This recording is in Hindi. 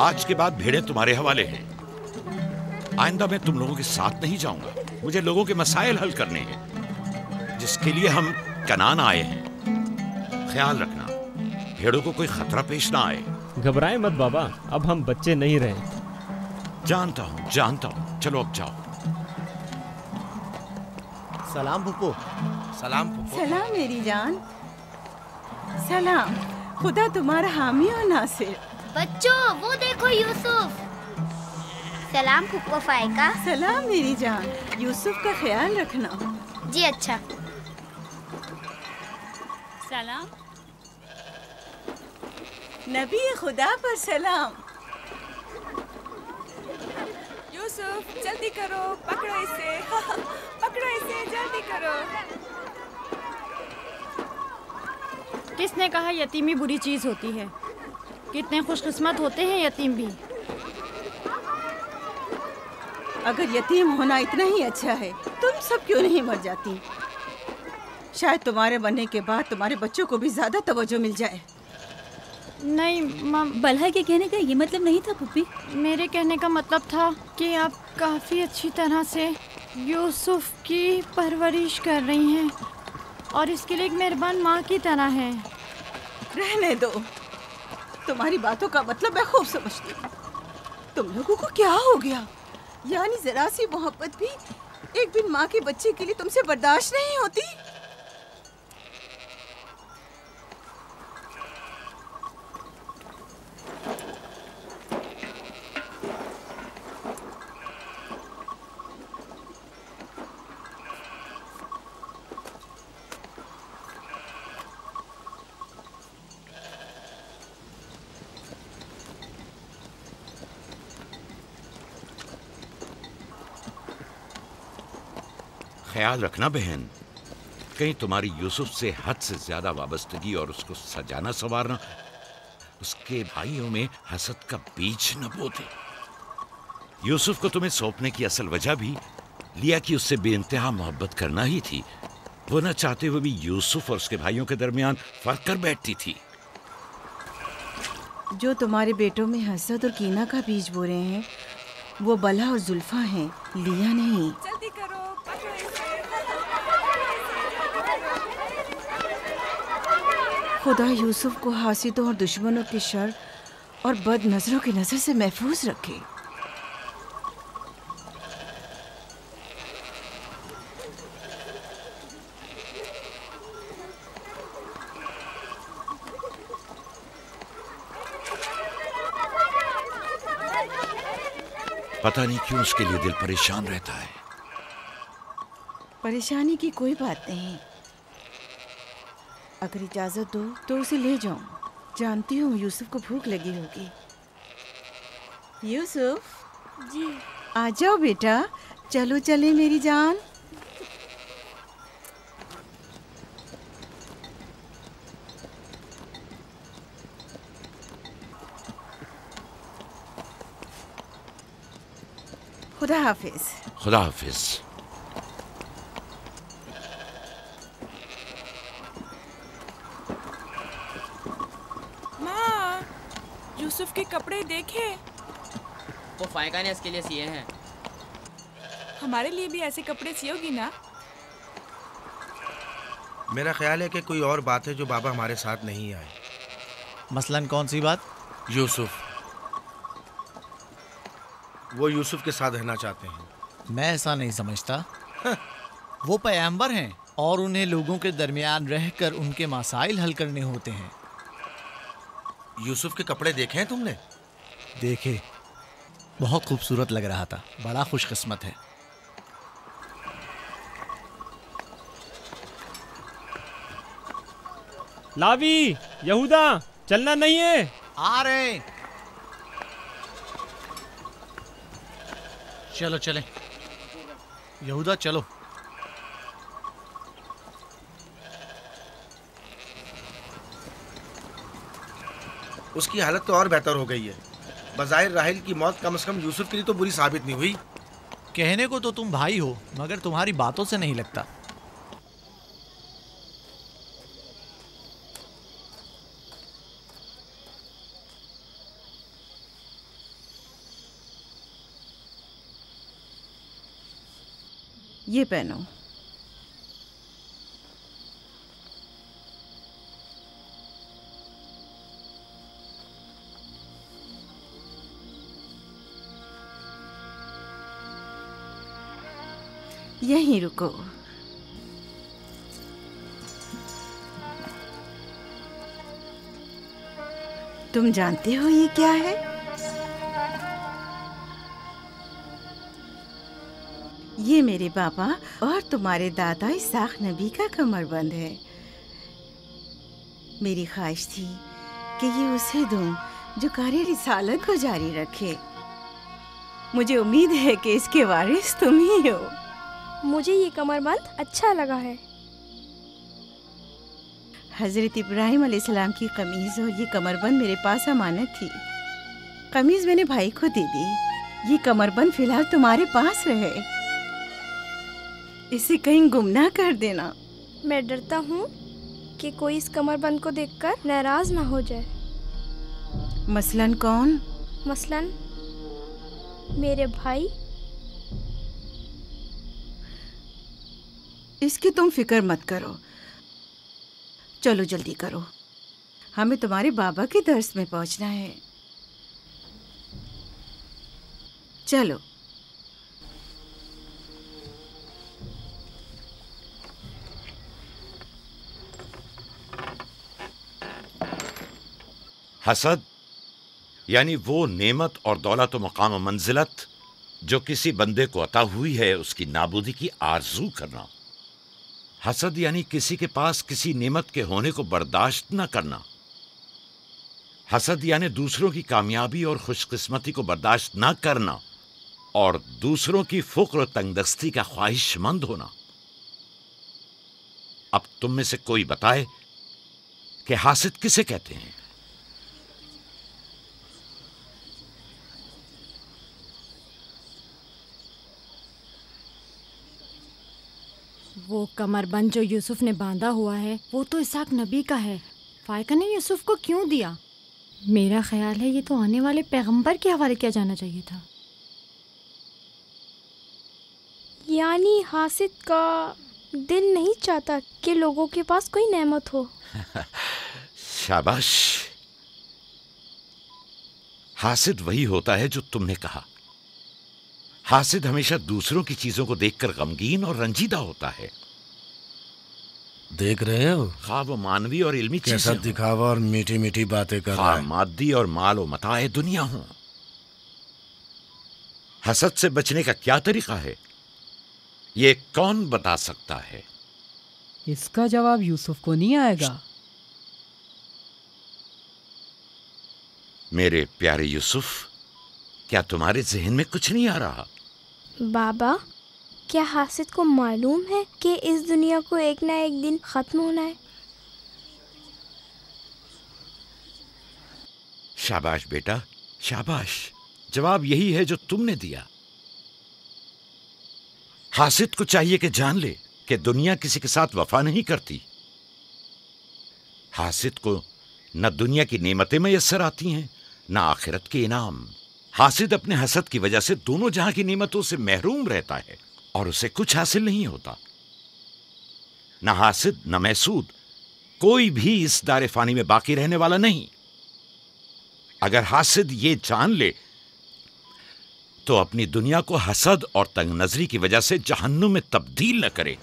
आज के बाद भेड़ें तुम्हारे हवाले हैं। आइंदा मैं तुम लोगों के साथ नहीं जाऊंगा। मुझे लोगों के मसाइल हल करने हैं, जिसके लिए हम कनान आए हैं। ख्याल रखना भेड़ों को कोई खतरा पेश ना आए। घबराए मत बाबा, अब हम बच्चे नहीं रहे। जानता हूँ। चलो अब जाओ। सलाम फुप्पो। सलाम फुप्पो। सलाम मेरी जान। सलाम। खुदा तुम्हारा हामी और नासिर। बच्चों वो देखो यूसुफ। सलाम फुप्पो फायका। सलाम मेरी जान। यूसुफ का ख्याल रखना। जी अच्छा। सलाम। नबी खुदा पर सलाम। यूसुफ जल्दी करो, पकड़ो इसे। पकड़ो इसे, जल्दी करो। किसने कहा यतीमी बुरी चीज होती है? कितने खुशकिस्मत होते हैं यतीम भी। अगर यतीम होना इतना ही अच्छा है, तुम सब क्यों नहीं मर जाती? शायद तुम्हारे बनने के बाद तुम्हारे बच्चों को भी ज्यादा तवज्जो मिल जाए। नहीं मम, बलहा के कहने का ये मतलब नहीं था पुप्पी। मेरे कहने का मतलब था कि आप काफ़ी अच्छी तरह से यूसुफ की परवरिश कर रही हैं और इसके लिए एक मेहरबान माँ की तरह हैं। रहने दो, तुम्हारी बातों का मतलब मैं खूब समझती हूँ। तुम लोगों को क्या हो गया? यानी जरा सी मोहब्बत भी एक बिन माँ के बच्चे के लिए तुमसे बर्दाश्त नहीं होती? ख्याल रखना बहन, कहीं तुम्हारी यूसुफ से हद से ज्यादा वाबस्तगी और उसको सजाना संवारना उसके भाइयों में हसद का बीज न बो दे। यूसुफ को तुम्हें सौंपने की असल वजह भी लिया कि उससे बेइंतहा मोहब्बत करना ही थी। वो न चाहते हुए भी यूसुफ और उसके भाइयों के दरमियान फर्क कर बैठती थी। जो तुम्हारे बेटों में हसद और कीना का बीज बो रहे हैं, वो बला और जुल्फा हैं, लिया नहीं। जल्दी करो, पकड़ो इसे। खुदा यूसुफ को हासिदों और दुश्मनों के शर और बद नजरों की नजर से महफूज रखे। पता नहीं क्यों उसके लिए दिल परेशान रहता है। परेशानी की कोई बात नहीं। अगर इजाजत दो तो उसे ले जाऊं। जानती हूँ यूसुफ को भूख लगी होगी। यूसुफ जी। आ जाओ बेटा, चलो चले मेरी जान। खुदा हाफिज। खुदा हाफिज। माँ, यूसुफ के कपड़े देखे। वो फायका ने इसके लिए सिए हैं। हमारे लिए भी ऐसे कपड़े सियोगी ना? मेरा ख्याल है कि कोई और बात है जो बाबा हमारे साथ नहीं आए। मसलन कौन सी बात? यूसुफ, वो यूसुफ के साथ रहना चाहते हैं। मैं ऐसा नहीं समझता। वो पैगंबर हैं और उन्हें लोगों के दरमियान रहकर उनके मसाइल हल करने होते हैं। यूसुफ के कपड़े देखे हैं तुमने? देखे, बहुत खूबसूरत लग रहा था। बड़ा खुशकिस्मत है। लावी, यहूदा, चलना नहीं है। आ रहे। चलो चले। यहूदा चलो। उसकी हालत तो और बेहतर हो गई है। बज़ाहिर राहिल की मौत कम से कम यूसुफ के लिए तो बुरी साबित नहीं हुई। कहने को तो तुम भाई हो, मगर तुम्हारी बातों से नहीं लगता। ये पहनो। यहीं रुको। तुम जानते हो ये क्या है? ये मेरे पापा और तुम्हारे दादा इसाक नबी का कमरबंद है। मेरी ख्वाहिश थी कि ये उसे दूं जो कार्य रिसालत को जारी रखे। मुझे उम्मीद है कि इसके वारिस तुम ही हो। मुझे ये कमरबंद अच्छा लगा है। हजरत इब्राहिम अलैहिस्सलाम की कमीज और ये कमरबंद मेरे पास अमानत थी। कमीज मैंने भाई को दे दी। ये कमरबंद फिलहाल तुम्हारे पास रहे। इसे कहीं गुम ना कर देना। मैं डरता हूँ कि कोई इस कमरबंद को देखकर नाराज ना हो जाए। मसलन कौन? मसलन मेरे भाई। इसकी तुम फिक्र मत करो। चलो जल्दी करो, हमें तुम्हारे बाबा के दर्स में पहुंचना है। चलो। हसद यानी वो नेमत और दौलत और मकाम और मंजिलत जो किसी बंदे को अता हुई है, उसकी नाबूदी की आरजू करना। हसद यानी किसी के पास किसी नेमत के होने को बर्दाश्त न करना। हसद यानी दूसरों की कामयाबी और खुशकिस्मती को बर्दाश्त न करना और दूसरों की फुक्र और तंगदस्ती का ख्वाहिशमंद होना। अब तुम में से कोई बताए कि हासिद किसे कहते हैं? वो कमरबंद जो यूसुफ ने बांधा हुआ है वो तो इसाक नबी का है। फायका ने यूसुफ को क्यों दिया? मेरा ख्याल है ये तो आने वाले पैगंबर के हवाले किया जाना चाहिए था। यानी हासिद का दिल नहीं चाहता कि लोगों के पास कोई नेमत हो। शाबाश। हासिद वही होता है जो तुमने कहा। हासिद हमेशा दूसरों की चीजों को देखकर गमगीन और रंजीदा होता है। देख रहे हो खा वो मानवी और इल्मी कैसा चीजें दिखावा और मीठी मीठी बातें कर रहा है। मादी और माल और मताए दुनिया हो। हसद से बचने का क्या तरीका है, ये कौन बता सकता है? इसका जवाब यूसुफ को नहीं आएगा। मेरे प्यारे यूसुफ, क्या तुम्हारे जहन में कुछ नहीं आ रहा? बाबा, क्या हासिद को मालूम है कि इस दुनिया को एक ना एक दिन खत्म होना है? शाबाश बेटा, शाबाश। जवाब यही है जो तुमने दिया। हासिद को चाहिए कि जान ले कि दुनिया किसी के साथ वफा नहीं करती। हासिद को न दुनिया की नेमतें मयस्सर आती हैं, न आखिरत के इनाम। हासिद अपने हसद की वजह से दोनों जहां की नेमतों से महरूम रहता है और उसे कुछ हासिल नहीं होता। न हासिद न महसूद, कोई भी इस दारे फानी में बाकी रहने वाला नहीं। अगर हासिद ये जान ले तो अपनी दुनिया को हसद और तंग नजरी की वजह से जहन्नुम में तब्दील न करे।